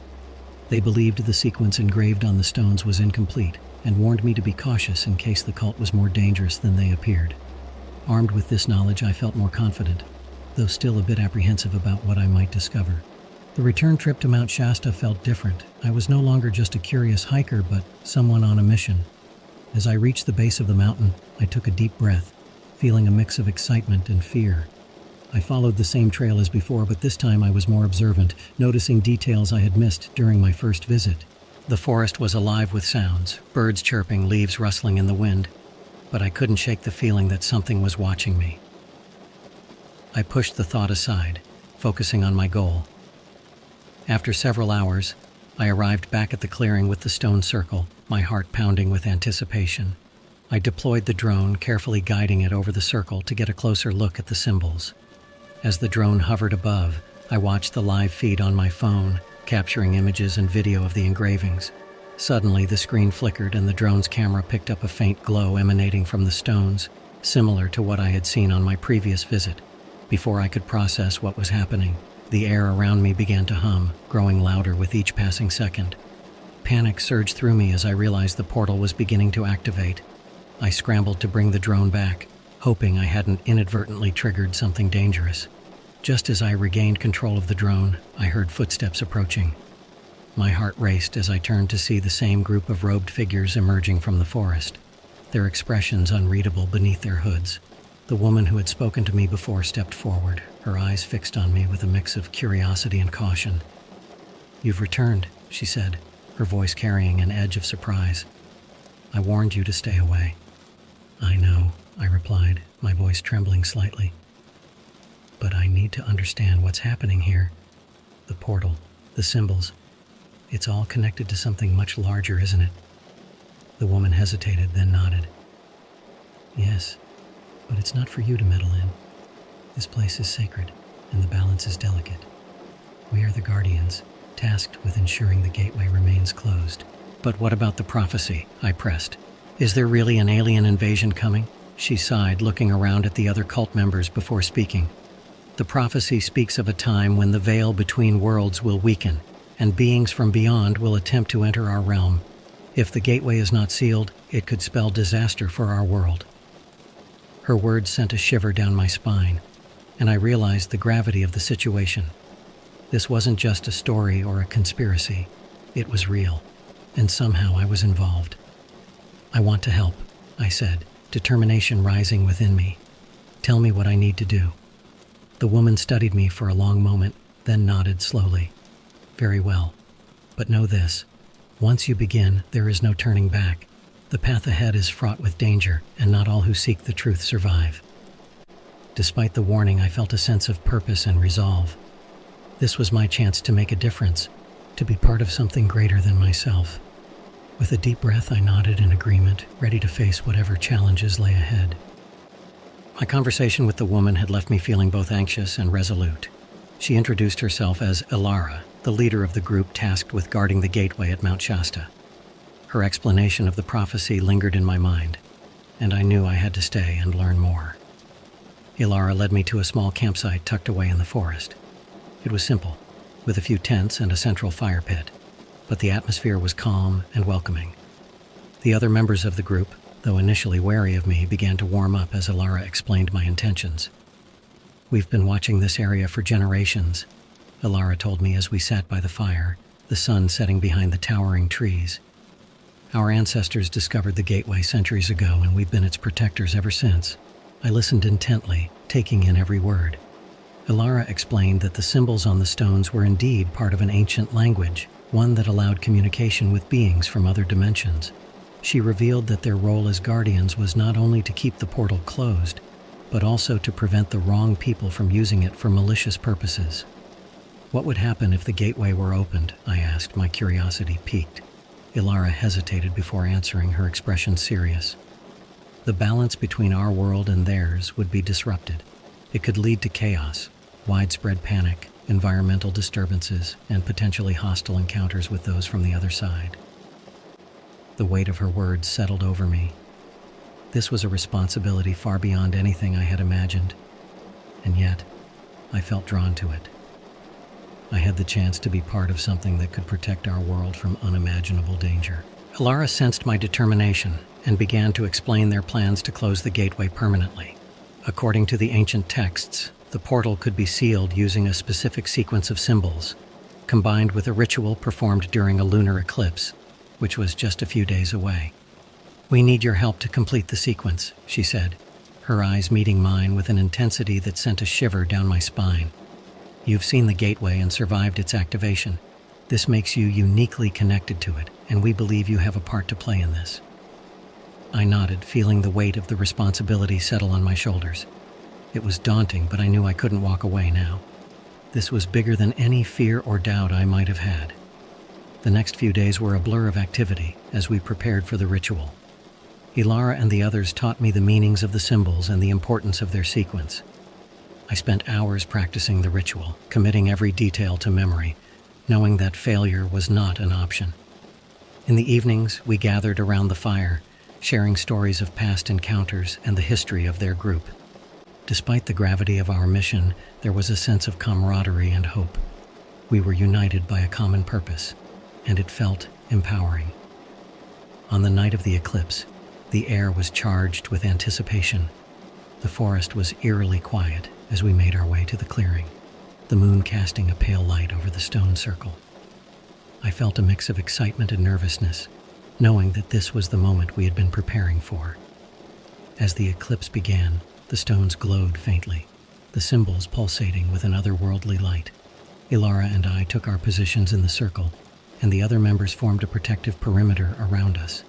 They believed the sequence engraved on the stones was incomplete, and warned me to be cautious in case the cult was more dangerous than they appeared. Armed with this knowledge, I felt more confident, though still a bit apprehensive about what I might discover. The return trip to Mount Shasta felt different. I was no longer just a curious hiker, but someone on a mission. As I reached the base of the mountain, I took a deep breath, feeling a mix of excitement and fear. I followed the same trail as before, but this time I was more observant, noticing details I had missed during my first visit. The forest was alive with sounds, birds chirping, leaves rustling in the wind, but I couldn't shake the feeling that something was watching me. I pushed the thought aside, focusing on my goal. After several hours, I arrived back at the clearing with the stone circle, my heart pounding with anticipation. I deployed the drone, carefully guiding it over the circle to get a closer look at the symbols. As the drone hovered above, I watched the live feed on my phone, capturing images and video of the engravings. Suddenly, the screen flickered and the drone's camera picked up a faint glow emanating from the stones, similar to what I had seen on my previous visit. Before I could process what was happening, the air around me began to hum, growing louder with each passing second. Panic surged through me as I realized the portal was beginning to activate. I scrambled to bring the drone back, hoping I hadn't inadvertently triggered something dangerous. Just as I regained control of the drone, I heard footsteps approaching. My heart raced as I turned to see the same group of robed figures emerging from the forest, their expressions unreadable beneath their hoods. The woman who had spoken to me before stepped forward, her eyes fixed on me with a mix of curiosity and caution. "You've returned," she said, her voice carrying an edge of surprise. "I warned you to stay away." "I know," I replied, my voice trembling slightly. "But I need to understand what's happening here. The portal, the symbols, it's all connected to something much larger, isn't it?" The woman hesitated, then nodded. "Yes, but it's not for you to meddle in. This place is sacred, and the balance is delicate. We are the guardians, tasked with ensuring the gateway remains closed." "But what about the prophecy?" I pressed. "Is there really an alien invasion coming?" She sighed, looking around at the other cult members before speaking. "The prophecy speaks of a time when the veil between worlds will weaken, and beings from beyond will attempt to enter our realm. If the gateway is not sealed, it could spell disaster for our world." Her words sent a shiver down my spine, and I realized the gravity of the situation. This wasn't just a story or a conspiracy. It was real, and somehow I was involved. "I want to help," I said, determination rising within me. "Tell me what I need to do." The woman studied me for a long moment, then nodded slowly. "Very well. But know this. Once you begin, there is no turning back. The path ahead is fraught with danger, and not all who seek the truth survive." Despite the warning, I felt a sense of purpose and resolve. This was my chance to make a difference, to be part of something greater than myself. With a deep breath, I nodded in agreement, ready to face whatever challenges lay ahead. My conversation with the woman had left me feeling both anxious and resolute. She introduced herself as Ilara, the leader of the group tasked with guarding the gateway at Mount Shasta. Her explanation of the prophecy lingered in my mind, and I knew I had to stay and learn more. Ilara led me to a small campsite tucked away in the forest. It was simple, with a few tents and a central fire pit, but the atmosphere was calm and welcoming. The other members of the group, though initially wary of me, began to warm up as Ilara explained my intentions. "We've been watching this area for generations," Ilara told me as we sat by the fire, the sun setting behind the towering trees. "Our ancestors discovered the gateway centuries ago, and we've been its protectors ever since." I listened intently, taking in every word. Ilara explained that the symbols on the stones were indeed part of an ancient language, one that allowed communication with beings from other dimensions. She revealed that their role as guardians was not only to keep the portal closed, but also to prevent the wrong people from using it for malicious purposes. "What would happen if the gateway were opened?" I asked, my curiosity piqued. Ilara hesitated before answering, her expression serious. "The balance between our world and theirs would be disrupted. It could lead to chaos, widespread panic, environmental disturbances, and potentially hostile encounters with those from the other side." The weight of her words settled over me. This was a responsibility far beyond anything I had imagined, and yet I felt drawn to it. I had the chance to be part of something that could protect our world from unimaginable danger. Ilara sensed my determination and began to explain their plans to close the gateway permanently. According to the ancient texts, the portal could be sealed using a specific sequence of symbols, combined with a ritual performed during a lunar eclipse, which was just a few days away. "We need your help to complete the sequence," she said, her eyes meeting mine with an intensity that sent a shiver down my spine. "You've seen the gateway and survived its activation. This makes you uniquely connected to it, and we believe you have a part to play in this." I nodded, feeling the weight of the responsibility settle on my shoulders. It was daunting, but I knew I couldn't walk away now. This was bigger than any fear or doubt I might have had. The next few days were a blur of activity as we prepared for the ritual. Ilara and the others taught me the meanings of the symbols and the importance of their sequence. I spent hours practicing the ritual, committing every detail to memory, knowing that failure was not an option. In the evenings, we gathered around the fire, sharing stories of past encounters and the history of their group. Despite the gravity of our mission, there was a sense of camaraderie and hope. We were united by a common purpose, and it felt empowering. On the night of the eclipse, the air was charged with anticipation. The forest was eerily quiet as we made our way to the clearing, the moon casting a pale light over the stone circle. I felt a mix of excitement and nervousness, knowing that this was the moment we had been preparing for. As the eclipse began, the stones glowed faintly, the symbols pulsating with an otherworldly light. Ilara and I took our positions in the circle, and the other members formed a protective perimeter around us.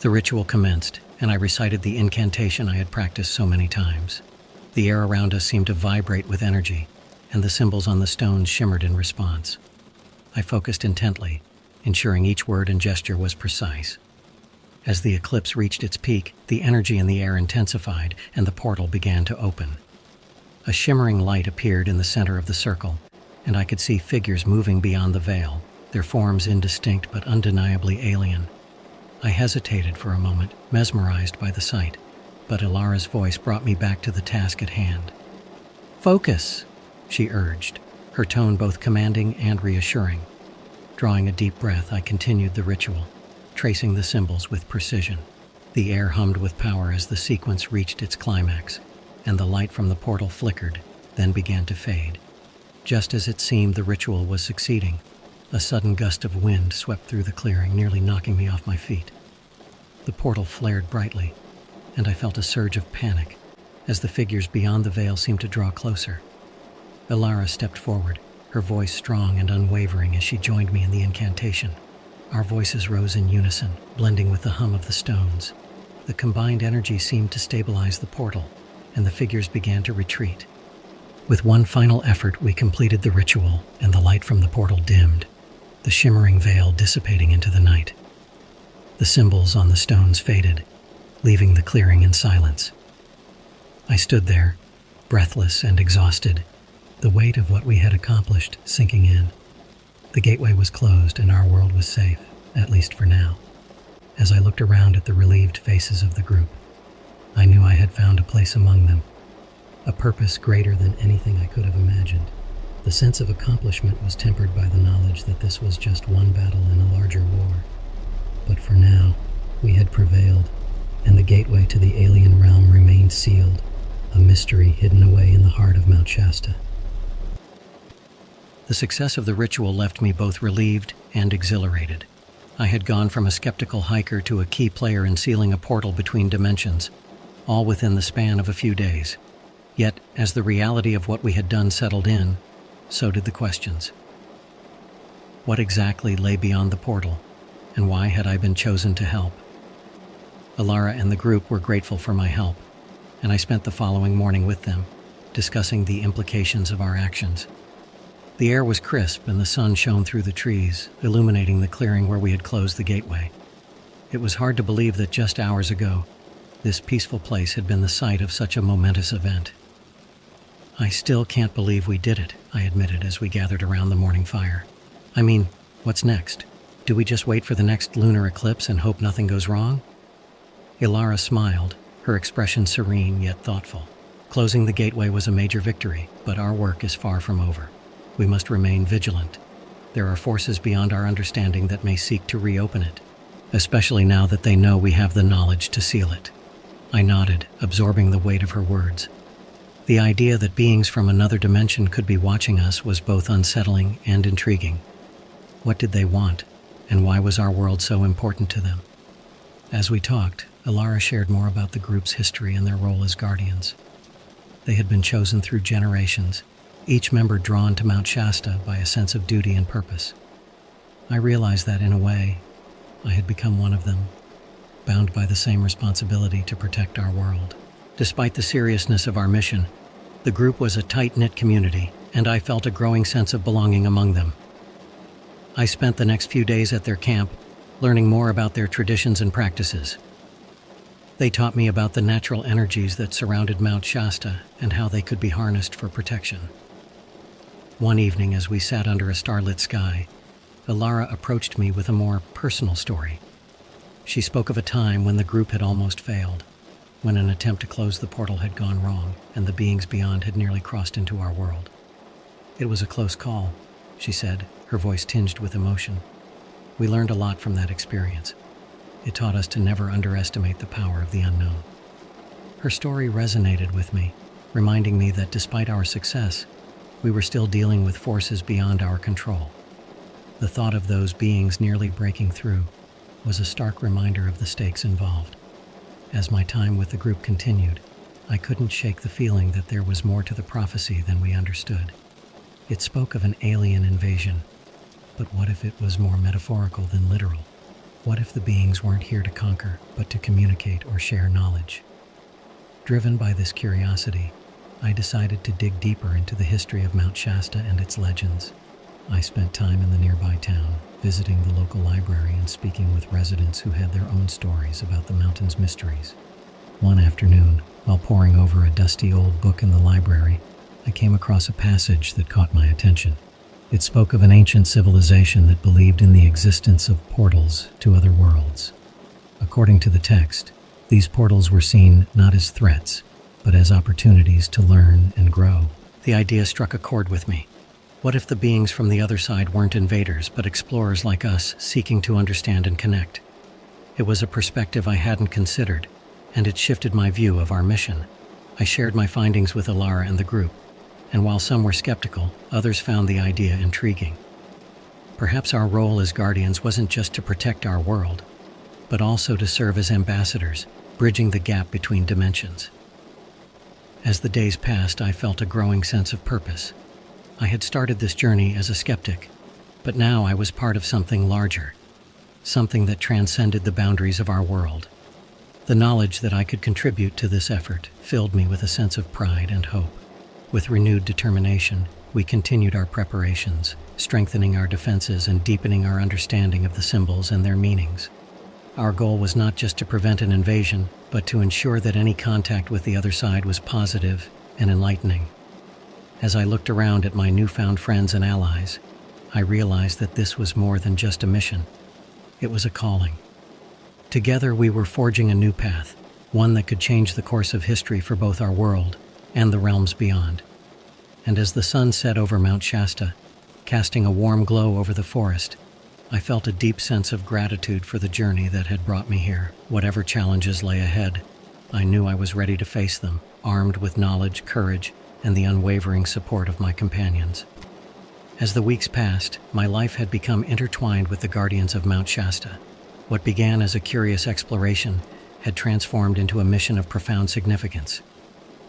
The ritual commenced, and I recited the incantation I had practiced so many times. The air around us seemed to vibrate with energy, and the symbols on the stones shimmered in response. I focused intently, ensuring each word and gesture was precise. As the eclipse reached its peak, the energy in the air intensified, and the portal began to open. A shimmering light appeared in the center of the circle, and I could see figures moving beyond the veil, their forms indistinct but undeniably alien. I hesitated for a moment, mesmerized by the sight, but Ilara's voice brought me back to the task at hand. "Focus," she urged, her tone both commanding and reassuring. Drawing a deep breath, I continued the ritual, tracing the symbols with precision. The air hummed with power as the sequence reached its climax, and the light from the portal flickered, then began to fade. Just as it seemed the ritual was succeeding, a sudden gust of wind swept through the clearing, nearly knocking me off my feet. The portal flared brightly, and I felt a surge of panic as the figures beyond the veil seemed to draw closer. Ilara stepped forward, her voice strong and unwavering as she joined me in the incantation. Our voices rose in unison, blending with the hum of the stones. The combined energy seemed to stabilize the portal, and the figures began to retreat. With one final effort, we completed the ritual, and the light from the portal dimmed, the shimmering veil dissipating into the night. The symbols on the stones faded, leaving the clearing in silence. I stood there, breathless and exhausted, the weight of what we had accomplished sinking in. The gateway was closed and our world was safe, at least for now. As I looked around at the relieved faces of the group, I knew I had found a place among them, a purpose greater than anything I could have imagined. The sense of accomplishment was tempered by the knowledge that this was just one battle in a larger war. But for now, we had prevailed, and the gateway to the alien realm remained sealed, a mystery hidden away in the heart of Mount Shasta. The success of the ritual left me both relieved and exhilarated. I had gone from a skeptical hiker to a key player in sealing a portal between dimensions, all within the span of a few days. Yet, as the reality of what we had done settled in, so did the questions. What exactly lay beyond the portal, and why had I been chosen to help? Ilara and the group were grateful for my help, and I spent the following morning with them, discussing the implications of our actions. The air was crisp and the sun shone through the trees, illuminating the clearing where we had closed the gateway. It was hard to believe that just hours ago, this peaceful place had been the site of such a momentous event. "I still can't believe we did it," I admitted as we gathered around the morning fire. "I mean, what's next? Do we just wait for the next lunar eclipse and hope nothing goes wrong?" Ilara smiled, her expression serene yet thoughtful. "Closing the gateway was a major victory, but our work is far from over. We must remain vigilant. There are forces beyond our understanding that may seek to reopen it, especially now that they know we have the knowledge to seal it." I nodded, absorbing the weight of her words. The idea that beings from another dimension could be watching us was both unsettling and intriguing. What did they want, and why was our world so important to them? As we talked, Ilara shared more about the group's history and their role as guardians. They had been chosen through generations, each member drawn to Mount Shasta by a sense of duty and purpose. I realized that, in a way, I had become one of them, bound by the same responsibility to protect our world. Despite the seriousness of our mission, the group was a tight-knit community, and I felt a growing sense of belonging among them. I spent the next few days at their camp, learning more about their traditions and practices. They taught me about the natural energies that surrounded Mount Shasta and how they could be harnessed for protection. One evening, as we sat under a starlit sky, Ilara approached me with a more personal story. She spoke of a time when the group had almost failed, when an attempt to close the portal had gone wrong and the beings beyond had nearly crossed into our world. "It was a close call," she said, her voice tinged with emotion. "We learned a lot from that experience. It taught us to never underestimate the power of the unknown." Her story resonated with me, reminding me that despite our success, we were still dealing with forces beyond our control. The thought of those beings nearly breaking through was a stark reminder of the stakes involved. As my time with the group continued, I couldn't shake the feeling that there was more to the prophecy than we understood. It spoke of an alien invasion, but what if it was more metaphorical than literal? What if the beings weren't here to conquer, but to communicate or share knowledge? Driven by this curiosity, I decided to dig deeper into the history of Mount Shasta and its legends. I spent time in the nearby town, visiting the local library and speaking with residents who had their own stories about the mountain's mysteries. One afternoon, while poring over a dusty old book in the library, I came across a passage that caught my attention. It spoke of an ancient civilization that believed in the existence of portals to other worlds. According to the text, these portals were seen not as threats, but as opportunities to learn and grow. The idea struck a chord with me. What if the beings from the other side weren't invaders, but explorers like us, seeking to understand and connect? It was a perspective I hadn't considered, and it shifted my view of our mission. I shared my findings with Alara and the group, and while some were skeptical, others found the idea intriguing. Perhaps our role as guardians wasn't just to protect our world, but also to serve as ambassadors, bridging the gap between dimensions. As the days passed, I felt a growing sense of purpose. I had started this journey as a skeptic, but now I was part of something larger, something that transcended the boundaries of our world. The knowledge that I could contribute to this effort filled me with a sense of pride and hope. With renewed determination, we continued our preparations, strengthening our defenses and deepening our understanding of the symbols and their meanings. Our goal was not just to prevent an invasion, but to ensure that any contact with the other side was positive and enlightening. As I looked around at my newfound friends and allies, I realized that this was more than just a mission. It was a calling. Together we were forging a new path, one that could change the course of history for both our world and the realms beyond. And as the sun set over Mount Shasta, casting a warm glow over the forest, I felt a deep sense of gratitude for the journey that had brought me here. Whatever challenges lay ahead, I knew I was ready to face them, armed with knowledge, courage, and the unwavering support of my companions. As the weeks passed, my life had become intertwined with the guardians of Mount Shasta. What began as a curious exploration had transformed into a mission of profound significance.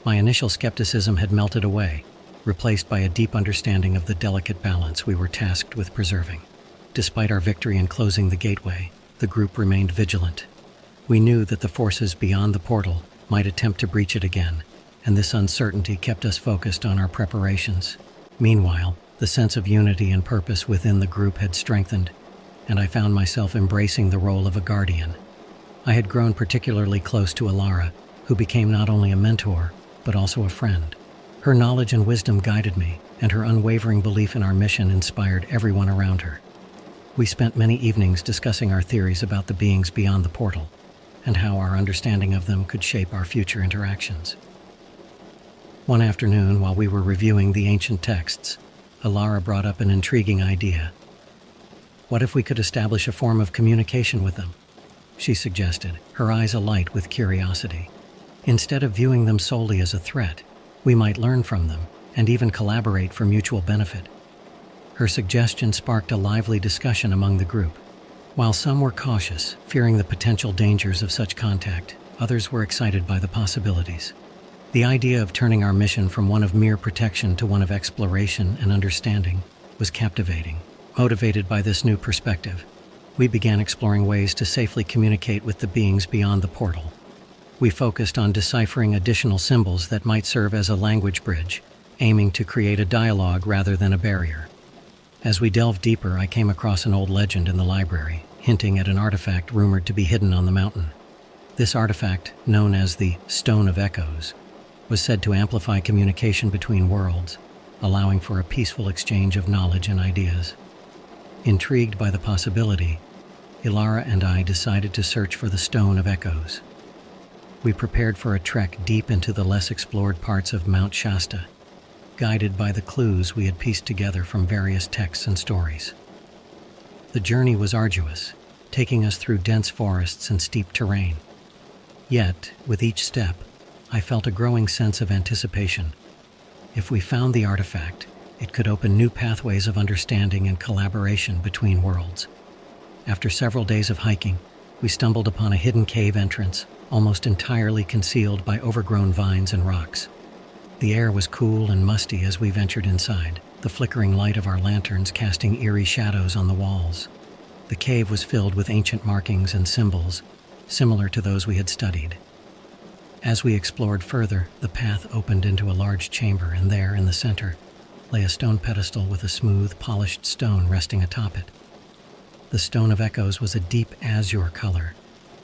My initial skepticism had melted away, replaced by a deep understanding of the delicate balance we were tasked with preserving. Despite our victory in closing the gateway, the group remained vigilant. We knew that the forces beyond the portal might attempt to breach it again, and this uncertainty kept us focused on our preparations. Meanwhile, the sense of unity and purpose within the group had strengthened, and I found myself embracing the role of a guardian. I had grown particularly close to Alara, who became not only a mentor, but also a friend. Her knowledge and wisdom guided me, and her unwavering belief in our mission inspired everyone around her. We spent many evenings discussing our theories about the beings beyond the portal, and how our understanding of them could shape our future interactions. One afternoon, while we were reviewing the ancient texts, Alara brought up an intriguing idea. What if we could establish a form of communication with them? She suggested, her eyes alight with curiosity. Instead of viewing them solely as a threat, we might learn from them and even collaborate for mutual benefit. Her suggestion sparked a lively discussion among the group. While some were cautious, fearing the potential dangers of such contact, others were excited by the possibilities. The idea of turning our mission from one of mere protection to one of exploration and understanding was captivating. Motivated by this new perspective, we began exploring ways to safely communicate with the beings beyond the portal. We focused on deciphering additional symbols that might serve as a language bridge, aiming to create a dialogue rather than a barrier. As we delved deeper, I came across an old legend in the library, hinting at an artifact rumored to be hidden on the mountain. This artifact, known as the Stone of Echoes, was said to amplify communication between worlds, allowing for a peaceful exchange of knowledge and ideas. Intrigued by the possibility, Alara and I decided to search for the Stone of Echoes. We prepared for a trek deep into the less explored parts of Mount Shasta, guided by the clues we had pieced together from various texts and stories. The journey was arduous, taking us through dense forests and steep terrain. Yet, with each step, I felt a growing sense of anticipation. If we found the artifact, It could open new pathways of understanding and collaboration between worlds. After several days of hiking, we stumbled upon a hidden cave entrance, almost entirely concealed by overgrown vines and rocks. The air was cool and musty as we ventured inside, the flickering light of our lanterns casting eerie shadows on the walls. The cave was filled with ancient markings and symbols, similar to those we had studied. As we explored further, the path opened into a large chamber, and there, in the center, lay a stone pedestal with a smooth, polished stone resting atop it. The Stone of Echoes was a deep azure color,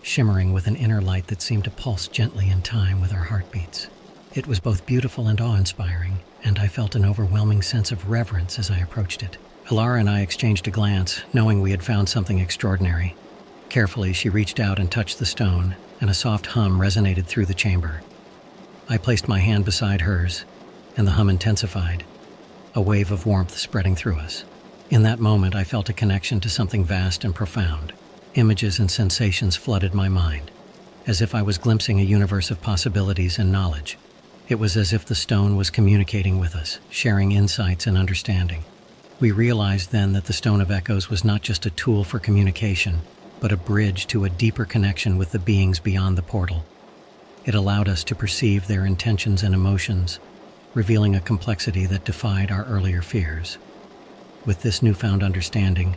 shimmering with an inner light that seemed to pulse gently in time with our heartbeats. It was both beautiful and awe-inspiring, and I felt an overwhelming sense of reverence as I approached it. Alara and I exchanged a glance, knowing we had found something extraordinary. Carefully, she reached out and touched the stone, and a soft hum resonated through the chamber. I placed my hand beside hers, and the hum intensified, a wave of warmth spreading through us. In that moment, I felt a connection to something vast and profound. Images and sensations flooded my mind, as if I was glimpsing a universe of possibilities and knowledge. It was as if the stone was communicating with us, sharing insights and understanding. We realized then that the Stone of Echoes was not just a tool for communication, but a bridge to a deeper connection with the beings beyond the portal. It allowed us to perceive their intentions and emotions, revealing a complexity that defied our earlier fears. With this newfound understanding,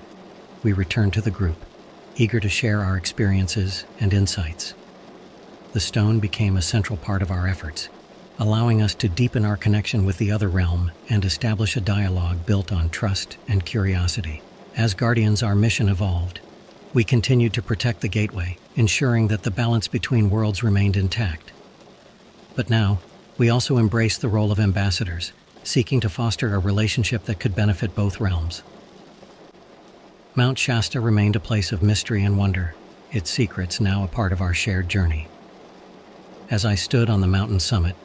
we returned to the group, eager to share our experiences and insights. The stone became a central part of our efforts, allowing us to deepen our connection with the other realm and establish a dialogue built on trust and curiosity. As guardians, our mission evolved. We continued to protect the gateway, ensuring that the balance between worlds remained intact. But now, we also embraced the role of ambassadors, seeking to foster a relationship that could benefit both realms. Mount Shasta remained a place of mystery and wonder, its secrets now a part of our shared journey. As I stood on the mountain summit,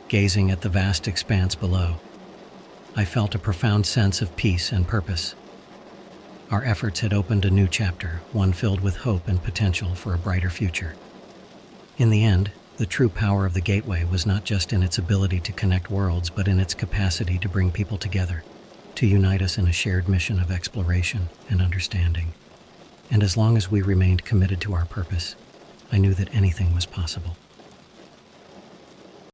gazing at the vast expanse below, I felt a profound sense of peace and purpose. Our efforts had opened a new chapter, one filled with hope and potential for a brighter future. In the end, the true power of the Gateway was not just in its ability to connect worlds, but in its capacity to bring people together, to unite us in a shared mission of exploration and understanding. And as long as we remained committed to our purpose, I knew that anything was possible.